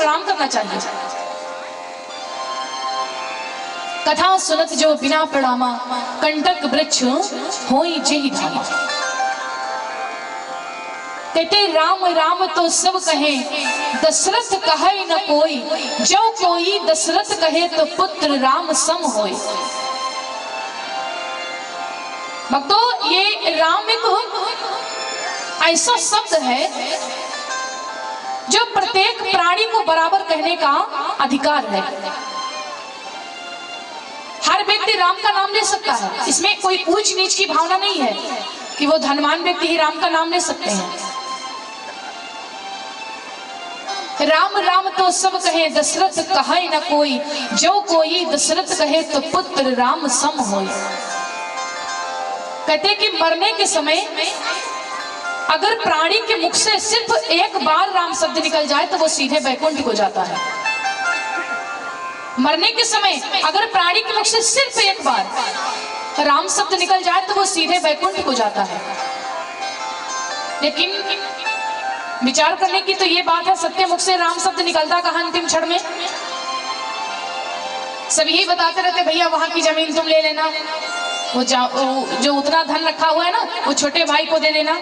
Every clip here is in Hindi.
प्रणाम करना चाहिए। कथा सुनत जो बिना प्रणामा, कंटक वृक्ष होई जेहि धामा। कहते राम राम तो सब कहे, दशरथ कहे न कोई, जो कोई दशरथ कहे तो पुत्र राम सम होए। भक्तों, ये राम एक ऐसा शब्द है जो प्रत्येक प्राणी को बराबर कहने का अधिकार है। हर व्यक्ति राम का नाम ले सकता है, इसमें कोई ऊंच नीच की भावना नहीं है कि वो धनवान व्यक्ति ही राम का नाम ले सकते हैं। राम राम तो सब कहे, दशरथ कहे न कोई, जो कोई दशरथ कहे तो पुत्र राम सम होए। कहते कि मरने के समय अगर प्राणी के मुख से सिर्फ एक बार राम शब्द निकल जाए तो वो सीधे वैकुंठ को जाता है। मरने के समय अगर प्राणी के मुख से सिर्फ एक बार राम शब्द निकल जाए तो वो सीधे वैकुंठ को जाता है। लेकिन विचार करने की तो ये बात है, सत्य मुख से राम शब्द निकलता कहां अंतिम क्षण में? सब यही बताते रहते, भैया वहां की जमीन तुम ले लेना, वो जो उतना धन रखा हुआ है ना वो छोटे भाई को दे देना,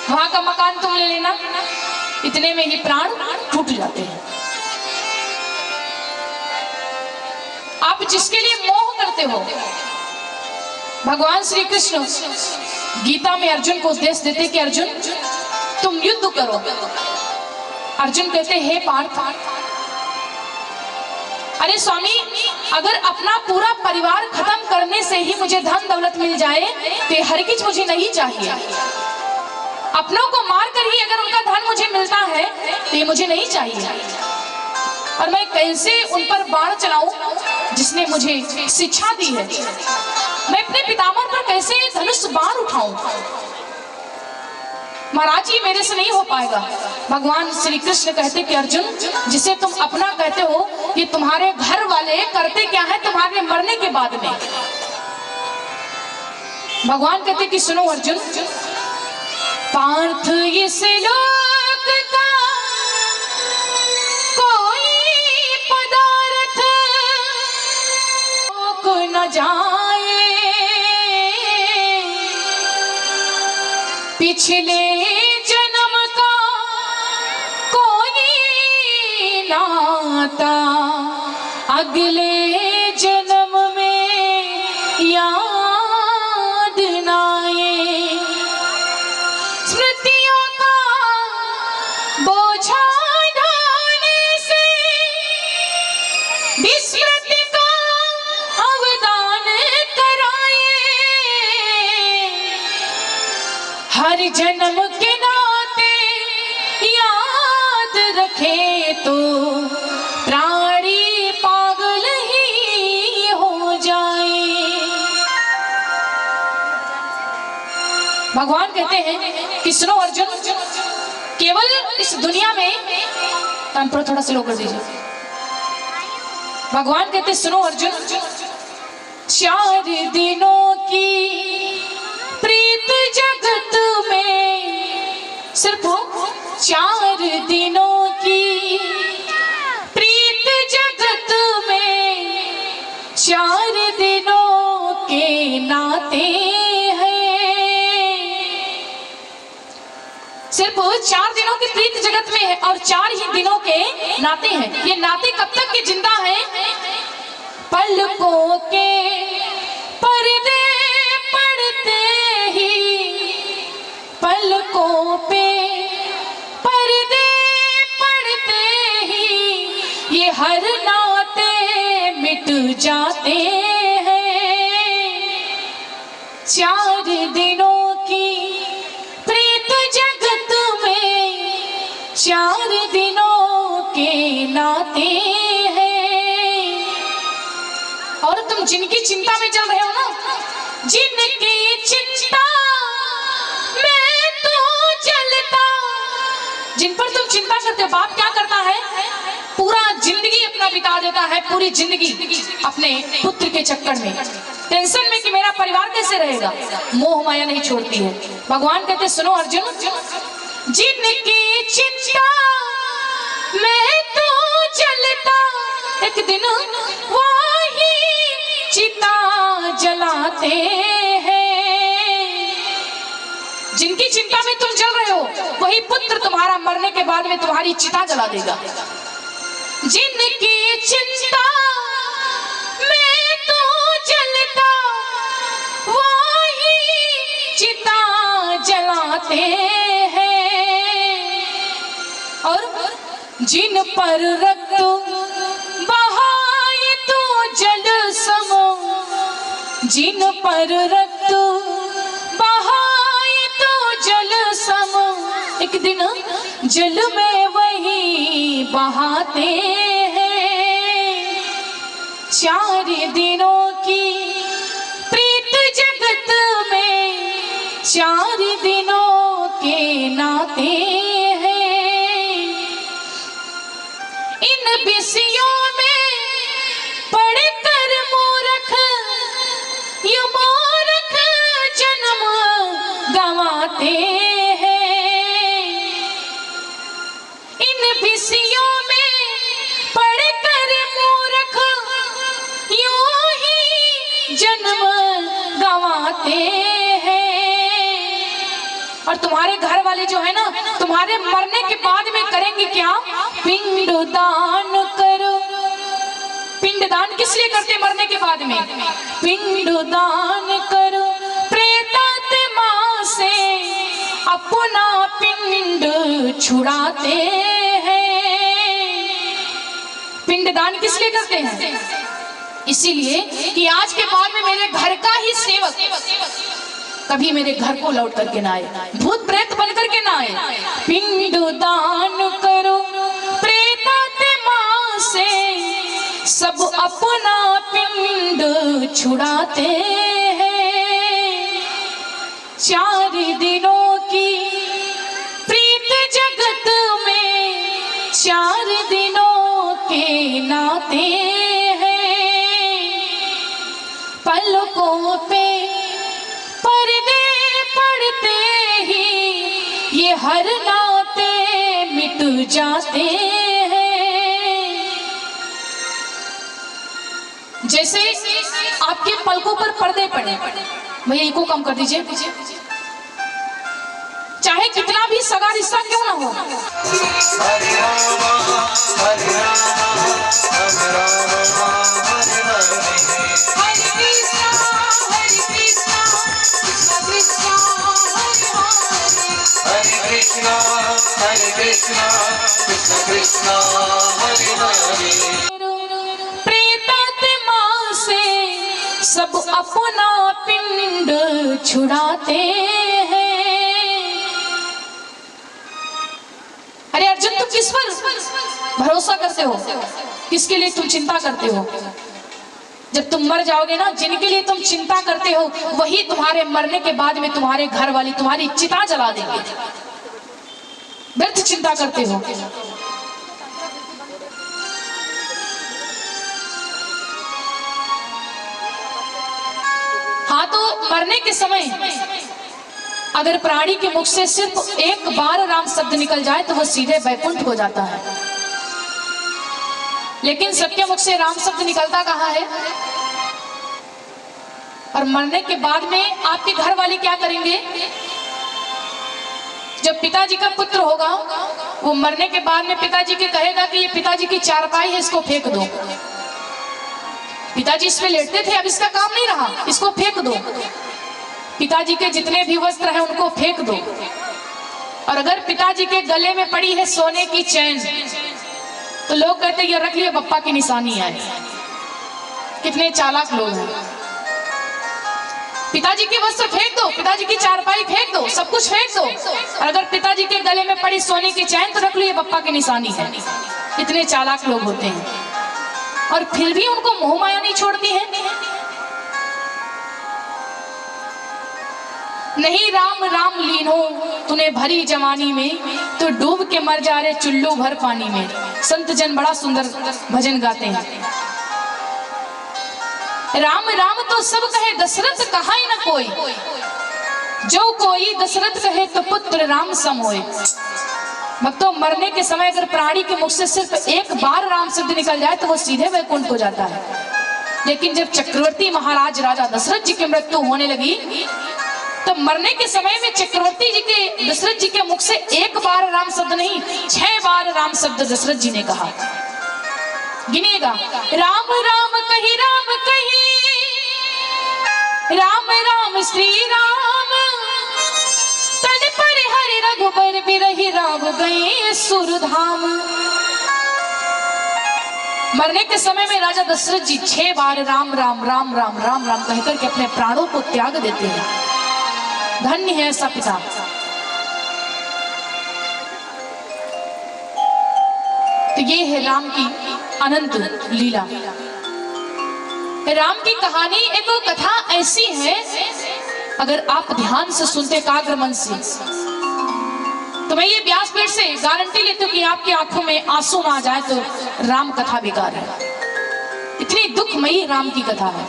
वहां का मकान तुम ले लेना। इतने में ही प्राण टूट जाते हैं। आप जिसके लिए मोह करते हो, भगवान श्री कृष्ण गीता में अर्जुन को उपदेश देते कि अर्जुन तुम युद्ध करो। अर्जुन कहते हे पार्थ, अरे स्वामी, अगर अपना पूरा परिवार खत्म करने से ही मुझे धन दौलत मिल जाए तो ये हर किच मुझे नहीं चाहिए। अपनों को मार कर ही अगर उनका धन मुझे मिलता है तो ये मुझे नहीं चाहिए। और मैं कैसे उन पर बाण चलाऊं जिसने मुझे शिक्षा दी है? मैं अपने पितामह पर कैसे धनुष बाण उठाऊं? महाराज, ये मेरे से नहीं हो पाएगा। भगवान श्री कृष्ण कहते कि अर्जुन, जिसे तुम अपना कहते हो ये तुम्हारे घर वाले करते क्या है तुम्हारे मरने के बाद में? भगवान कहते कि सुनो अर्जुन, पार्थ इस लोक का कोई पदार्थ को न जाए, पिछले जन्म का कोई नाता अगले जन्म में याद न आए। स्मृतियों का बोझा ढोने से विस्मृति का अवदान कराए। हर जन्म के नाते याद रखे तो प्राणी पागल ही हो जाए। भगवान कहते हैं कि सुनो अर्जुन, केवल इस दुनिया में, कान पर थोड़ा स्लो कर दीजिए। भगवान कहते सुनो अर्जुन, 4 दिनों की प्रीत जगत में, सिर्फ 4 दिनों की प्रीत जगत में 4 दिनों के नाते हैं। सिर्फ 4 दिनों की प्रीत जगत में है और 4 ही दिनों के नाते हैं। ये नाते कब तक के जिंदा हैं? पलकों के पर्दे पड़ते ही, पलकों पे पर्दे पड़ते ही ये हर नाते मिट जाते हैं। 4 दिनों की प्रीत जगत में 4 दिनों के नाते हैं। और तुम जिनकी चिंता में चल रहे हो ना, जिनकी चिंता में तो चलता, जिन पर तुम चिंता करते हो, बाप क्या करता है? पूरा जिंदगी अपना बिता देता है, पूरी जिंदगी अपने पुत्र के चक्कर में, टेंशन में कि मेरा परिवार कैसे रहेगा। मोह माया नहीं छोड़ती है। भगवान कहते सुनो अर्जुन, जिनकी चिंता में तो एक दिन वही चिता जलाते हैं। जिनकी चिंता में तुम जल रहे हो वही पुत्र तुम्हारा मरने के बाद में तुम्हारी चिता जला देगा। जिनकी चिंता में तू जलता वही चिता जलाते हैं। और जिन पर रक्त बहाए तो जल समो, जिन पर रक्त बहाए तो जल समो, एक दिन जल में वही बहाते हैं। 4 दिनों की प्रीत जगत में 4 दिनों के नाते हैं। इन विषयों में पढ़कर मूर्ख ये मूर्ख जन्म गंवाते हैं। इन विषयों में पढ़कर मूर्ख यूं ही जन्म गंवाते हैं। और तुम्हारे घर वाले जो है ना, तुम्हारे मरने के बाद में करेंगे क्या? पिंडदान करो। पिंडदान किस लिए करते मरने के बाद में? पिंडदान करो, प्रेतात्मा से अपना पिंड छुड़ाते हैं। पिंडदान किस लिए करते हैं? इसीलिए कि आज के बाद में मेरे घर का ही सेवक कभी मेरे घर को लौट करके ना आए, भूत प्रेत बन करके ना आए। पिंडदान करो, प्रेतात्मा से सब अपना पिंड छुड़ाते हैं। 4 दिनों की प्रीत जगत में 4 दिनों के नाते हैं। पलकों पे पर्दे पड़ते ही ये हर नाते मिट जाते हैं। जैसे आपके पलकों पर पर्दे पड़े, भैया इको कम कर दीजिए, चाहे कितना भी सगा रिश्ता क्यों ना हो। हरे रामा हरे रामा राम राम हरे हरे, हरे कृष्णा कृष्णा कृष्णा हरे हरे, हरे कृष्णा कृष्णा कृष्णा हरे हरे। प्रेतात्मा से सब अपना पिंड छुड़ाते हैं। अरे अर्जुन, तुम किस पर भरोसा करते हो? किसके लिए तुम चिंता करते हो? जब तुम मर जाओगे ना, जिनके लिए तुम चिंता करते हो वही तुम्हारे मरने के बाद में तुम्हारे घर वाली तुम्हारी चिता जला देंगे। व्यर्थ चिंता करते हो। हाँ, तो मरने के समय अगर प्राणी के मुख से सिर्फ एक बार राम शब्द निकल जाए तो वह सीधे वैकुंठ हो जाता है। लेकिन सबके मुख से राम शब्द निकलता कहाँ है? और मरने के बाद में आपके घर वाले क्या करेंगे? जब पिताजी का पुत्र होगा, वो मरने के बाद में पिताजी के कहेगा कि ये पिताजी की चारपाई है, इसको फेंक दो। पिताजी इस पे लेटते थे, अब इसका काम नहीं रहा, इसको फेंक दो। पिताजी के जितने भी वस्त्र हैं उनको फेंक दो। और अगर पिताजी के गले में पड़ी है सोने की चैन, तो लोग कहते हैं ये रख लिए, पप्पा की निशानी है। कितने चालाक लोग हैं। पिताजी के वस्त्र फेंक दो, पिताजी की चारपाई फेंक दो, सब कुछ फेंक दो। और अगर पिताजी के गले में पड़ी सोने की चैन तो रख लो, ये पप्पा की निशानी है। इतने चालाक लोग होते हैं। और फिर भी उनको मोह माया नहीं छोड़ती है। नहीं राम राम लीनो तूने भरी जवानी में, तो डूब के मर जा रहे चुल्लू भर पानी में। संत जन बड़ा सुंदर भजन गाते हैं। राम राम तो सब कहे, दशरथ कहा ही न कोई। जो कोई दशरथ कहे तो पुत्र राम सम होए। भक्तों, मरने के समय अगर प्राणी के मुख से सिर्फ एक बार राम शब्द निकल जाए तो वो सीधे वैकुंठ हो जाता है। लेकिन जब चक्रवर्ती महाराज राजा दशरथ जी की मृत्यु होने लगी तो मरने के समय में चक्रवर्ती जी के दशरथ जी के मुख से एक बार राम शब्द नहीं, 6 बार राम शब्द दशरथ जी ने कहा। गिनिएगा, राम राम कही, राम कही, राम राम श्री राम, तन पर हरि रघुबर बिरहि राम गए सुरधाम। मरने के समय में राजा दशरथ जी 6 बार राम राम राम राम राम राम कहकर के अपने प्राणों को त्याग देते हैं। धन्य है ऐसा पिता। तो ये है राम की अनंत लीला। राम की कहानी एक कथा ऐसी है, अगर आप ध्यान से सुनते एकाग्र मन से, तो मैं ये व्यासपीठ से गारंटी लेती हूँ कि आपकी आंखों में आंसू ना आ जाए तो राम कथा बेकार है। इतनी दुखमयी राम की कथा है।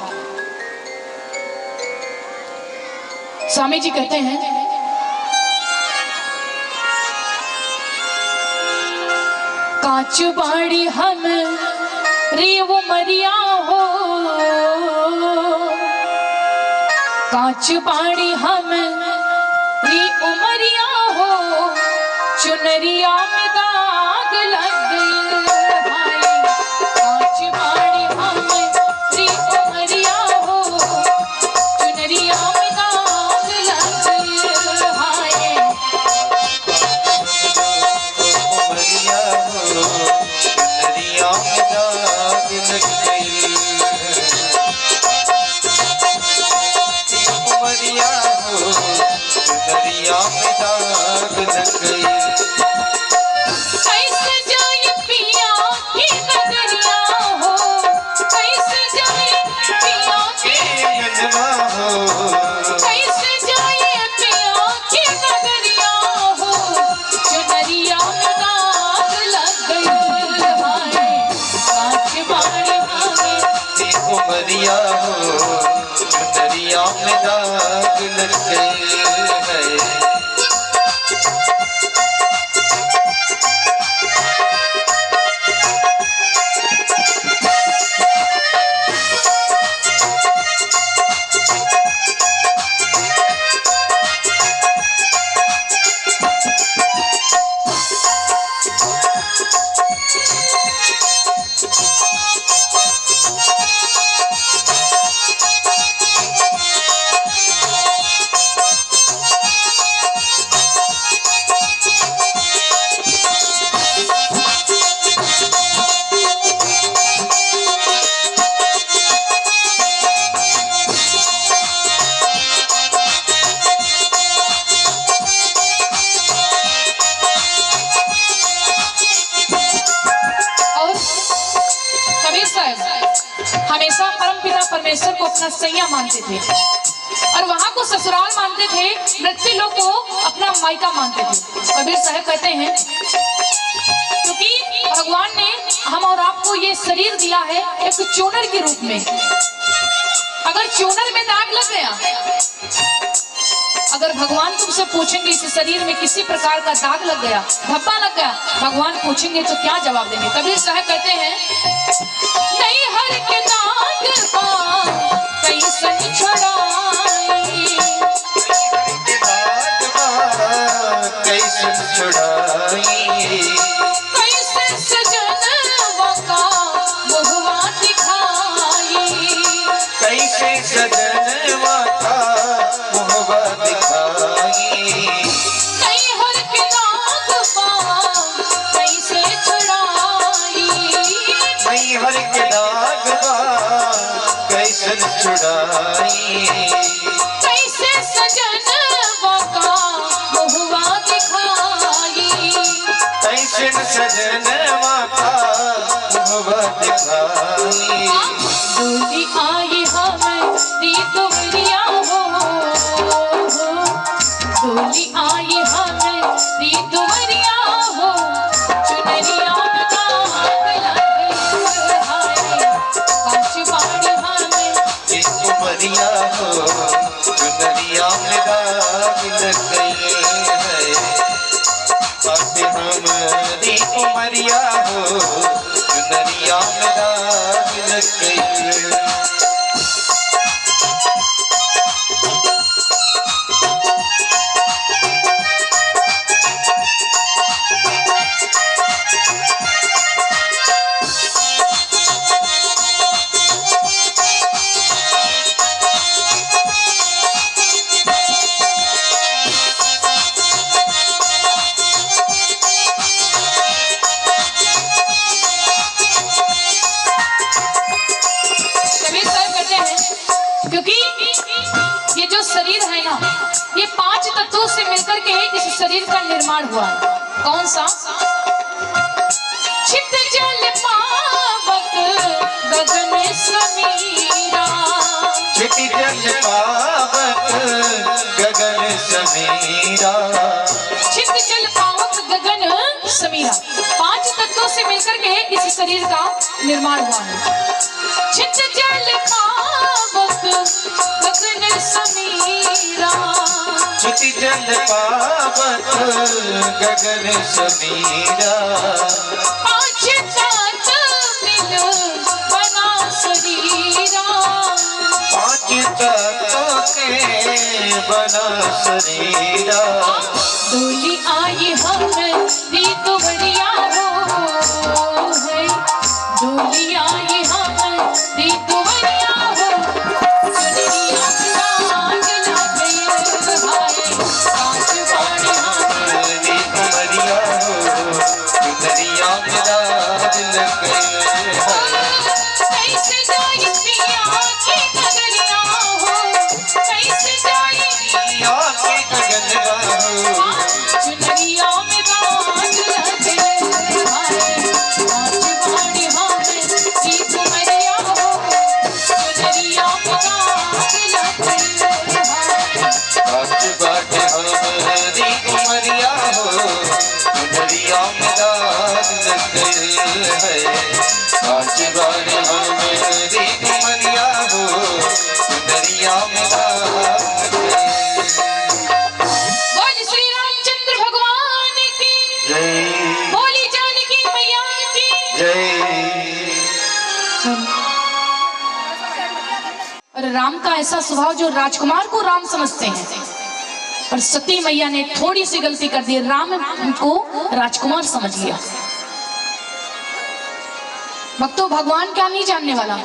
स्वामी जी कहते हैं, कांच बाड़ी हम रे वो मरिया हो, कांच बाड़ी हम रे उमरिया हो, चुनरिया में दाग लग गई भाई। कांच बाड़ी हम रे उमरिया हो, चुनरिया में दाग लग गई भाई। उमरिया हो, चुनरिया में दाग लग गई। उमरिया हो, चुनरिया में दाग लग गई। कैसे जाए पिया की नगरिया हो, कैसे जाए पिया की नगमा हो, कैसे जाए पिया की नगरिया हो, चुनरिया में दाग लग गई भाई। कांच बाड़ी हमें उमरिया हो, चुनरिया में दाग लग गई है। हमेशा परमपिता परमेश्वर को अपना सैया मानते थे और वहां को ससुराल मानते थे, मृत्यु लोक को अपना मायका मानते थे। कबीर साहब कहते हैं, क्योंकि भगवान ने हम और आपको ये शरीर दिया है एक चूनर के रूप में। अगर चूनर में दाग लग गया, अगर भगवान तुमसे पूछेंगे इस शरीर में किसी प्रकार का दाग लग गया, धब्बा लग गया, भगवान पूछेंगे तो क्या जवाब देंगे? कबीर साहब कहते हैं, नहीं हर के दाग कैसन छुड़ाई, कैसन छुड़ाई, कैसे सजनवा का मुहवा दिखाई, कैसे सजनवा का मुहवा दिखाई। नहीं हर के दाग कैसे छुड़ाई, नहीं हर के दाग कैसन छुड़ाई, कैसे सजनवा का मुहवा दिखाई, कैसन सजनवा का मुहवा दिखाई। डोली आई हमारी दुवरिया हो, डोली आई हमारी दुवरिया हो, चुनरिया में दाग लग गई हाय। कांच बाड़ी हमें उमरिया हो, चुनरिया में दाग लग गई है। हमारी उमरिया हो चुनरिया में दाग लग गई। क्योंकि ये जो शरीर है ना, ये 5 तत्वों से मिलकर के इस शरीर का निर्माण हुआ। कौन सा? चित जल पावक गगन समीरा, चित जल पावक गगन समीरा, चित जल पावक गगन समीरा। 5 तत्वों से मिलकर के इस शरीर का निर्माण हुआ है। चित जल पावक गगन समीरा, चित जल पावक गगन समीरा, 5 तत्व मिल बना शरीरा, 5 तत्वों के बना शरीरा। डोली आई हमारी दुवरिया हो है, डोली आई हमारी दुवरिया हो, चुनरिया लाग लग गई हाय, कांच बाड़ी हमारी उमरिया हो चुनरिया में दाग लग गई। कैसे जाई पिया की नगरिया हो, कैसे जाई पिया की नगरिया हो, चुनरिया में दाग लग गई हाय, कांच बाड़ी हमारी दुवरिया हो, चुनरिया में दाग लग गई हाय। कांच बाटे हमारी उमरिया हो चुनरिया में दाग लग गई है। कांच बाटे हमारी उमरिया हो चुनरिया में दाग लग गई। बोल श्री रामचंद्र भगवान की, जय बोली जानकी मैया की। जय। और राम का ऐसा स्वभाव, जो राजकुमार को राम समझते हैं, और सती मैया ने थोड़ी सी गलती कर दी, राम को राजकुमार समझ लिया। भक्तों, भगवान क्या नहीं जानने वाला,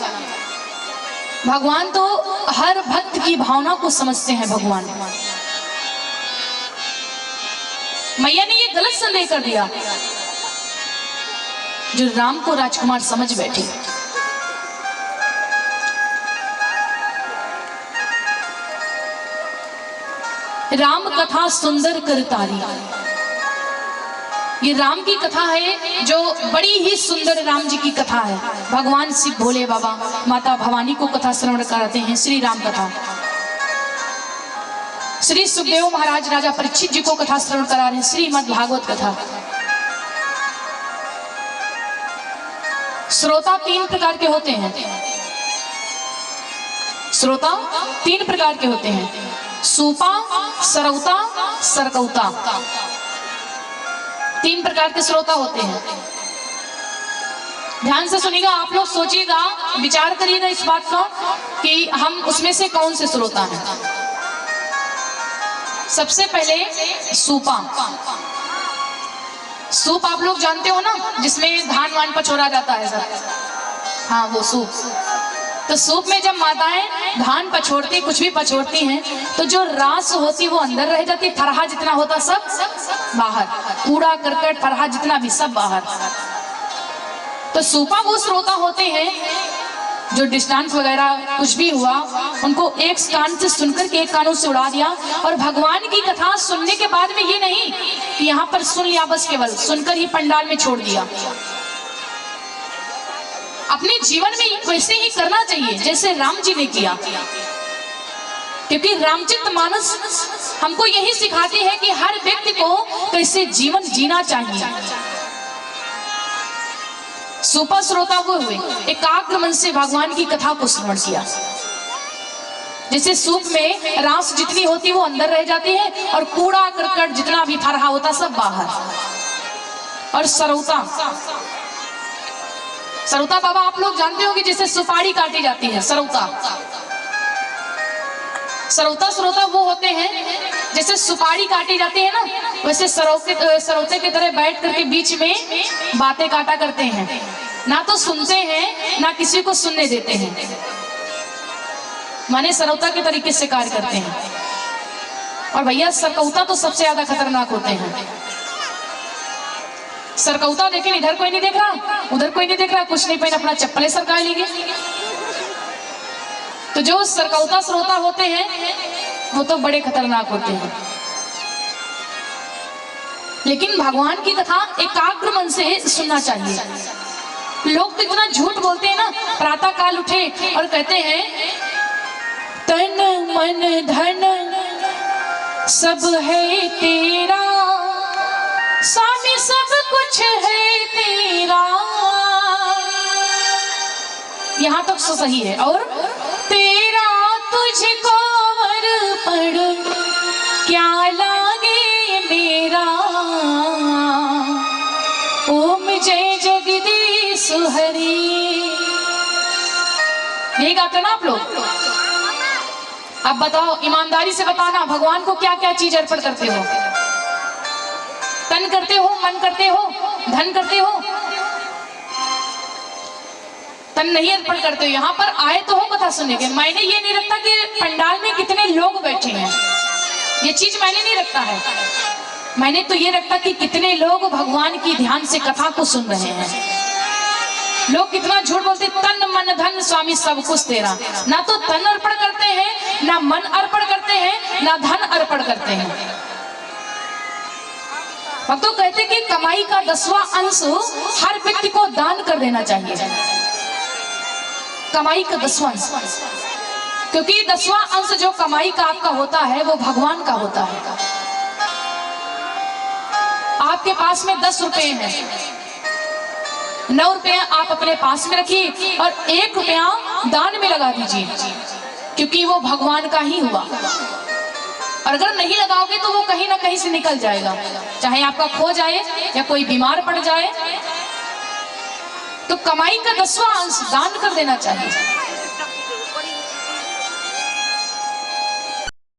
भगवान तो हर भक्त की भावना को समझते हैं। भगवान मैया ने ये गलत संदेह कर दिया, जो राम को राजकुमार समझ बैठी। राम कथा सुंदर करतारी, ये राम की कथा है जो बड़ी ही सुंदर राम जी की कथा है। भगवान शिव भोले बाबा माता भवानी को कथा श्रवण कराते हैं, श्री राम कथा। श्री सुखदेव महाराज राजा परीक्षित जी को कथा श्रवण करा रहे हैं, श्रीमद् भागवत कथा। श्रोता 3 प्रकार के होते हैं, श्रोता 3 प्रकार के होते हैं, सूपा, सरौता, सरकौता। 3 प्रकार के श्रोता होते हैं। ध्यान से सुनिएगा, आप लोग सोचिएगा, विचार करिएगा इस बात का कि हम उसमें से कौन से श्रोता हैं। सबसे पहले सूपा। सूप आप लोग जानते हो ना, जिसमें धान वान पछोड़ा जाता है सर, हाँ वो सूप। तो सूप में जब माताएं धान पछोड़ती, कुछ भी पछोड़ती हैं, तो जो रास होती वो अंदर रह जाती, फरहा जितना होता सब बाहर, कूड़ा करकट फरहा जितना भी सब बाहर। तो सूपा वो श्रोता होते हैं जो डिस्टेंस वगैरह कुछ भी हुआ, उनको एक कान से सुनकर के एक कानों से उड़ा दिया। और भगवान की कथा सुनने के बाद में ये नहीं कि यहाँ पर सुन लिया, बस केवल सुनकर ही पंडाल में छोड़ दिया। अपने जीवन में वैसे ही करना चाहिए जैसे राम जी ने किया, क्योंकि रामचरित मानस हमको यही सिखाती है कि हर व्यक्ति को कैसे जीवन जीना चाहिए। सूपा श्रोता वो हुए, एकाग्र मन से भगवान की कथा को श्रवण किया। जैसे सूप में रास जितनी होती वो अंदर रह जाती है, और कूड़ा करकट जितना भी फरहा होता सब बाहर। और सरौता। सरौता बाबा आप लोग जानते हो कि जैसे सुपारी काटी जाती है, सरौता। सरौता वो होते हैं जैसे सुपारी काटी जाती है ना, वैसे सरौते की तरह बैठ करके बीच में बातें काटा करते हैं। ना तो सुनते हैं ना किसी को सुनने देते हैं, माने सरौता के तरीके से कार्य करते हैं। और भैया सरकौता तो सबसे ज्यादा खतरनाक होते हैं। सरकौता देखें, इधर कोई नहीं देख रहा, उधर कोई नहीं देख रहा, कुछ नहीं पहन, अपना चप्पलें सरका लेंगे। तो जो सरकौता श्रोता होते हैं वो तो बड़े खतरनाक होते हैं। लेकिन भगवान की कथा एकाग्र मन से सुनना चाहिए। लोग तो इतना झूठ बोलते हैं ना, प्रातः काल उठे और कहते हैं तन मन धन सब है तेरा, स्वामी सब कुछ है तेरा। यहाँ तक तो सही है। और तेरा तुझको अर्पण क्या लागे मेरा, ओम जय जगदीश हरि। यही गाते ना आप लोग। अब बताओ, ईमानदारी से बताना, भगवान को क्या क्या चीज अर्पण करते हो? तन करते हो, मन करते हो, धन करते हो? तन नहीं अर्पण करते हो। यहाँ पर आए तो हो कथा सुनने के। मैंने ये नहीं रखता कि पंडाल में कितने लोग बैठे हैं, ये चीज मैंने नहीं रखता है। मैंने तो ये रखता कि कितने लोग भगवान की ध्यान से कथा को सुन रहे हैं। लोग कितना झूठ बोलते, तन मन धन स्वामी सब कुछ तेरा। ना तो तन अर्पण करते हैं, ना मन अर्पण करते हैं, ना धन अर्पण करते हैं। भक्तों कहते कि कमाई का 10वां अंश हर व्यक्ति को दान कर देना चाहिए। कमाई का 10वां अंश, क्योंकि 10वां अंश जो कमाई का आपका होता है वो भगवान का होता है। आपके पास में 10 रुपए हैं, 9 रुपए आप अपने पास में रखिए और 1 रुपया दान में लगा दीजिए, क्योंकि वो भगवान का ही हुआ। और अगर नहीं लगाओगे तो वो कहीं ना कहीं से निकल जाएगा, चाहे आपका खो जाए या कोई बीमार पड़ जाए। तो कमाई का 10वां अंश दान कर देना चाहिए।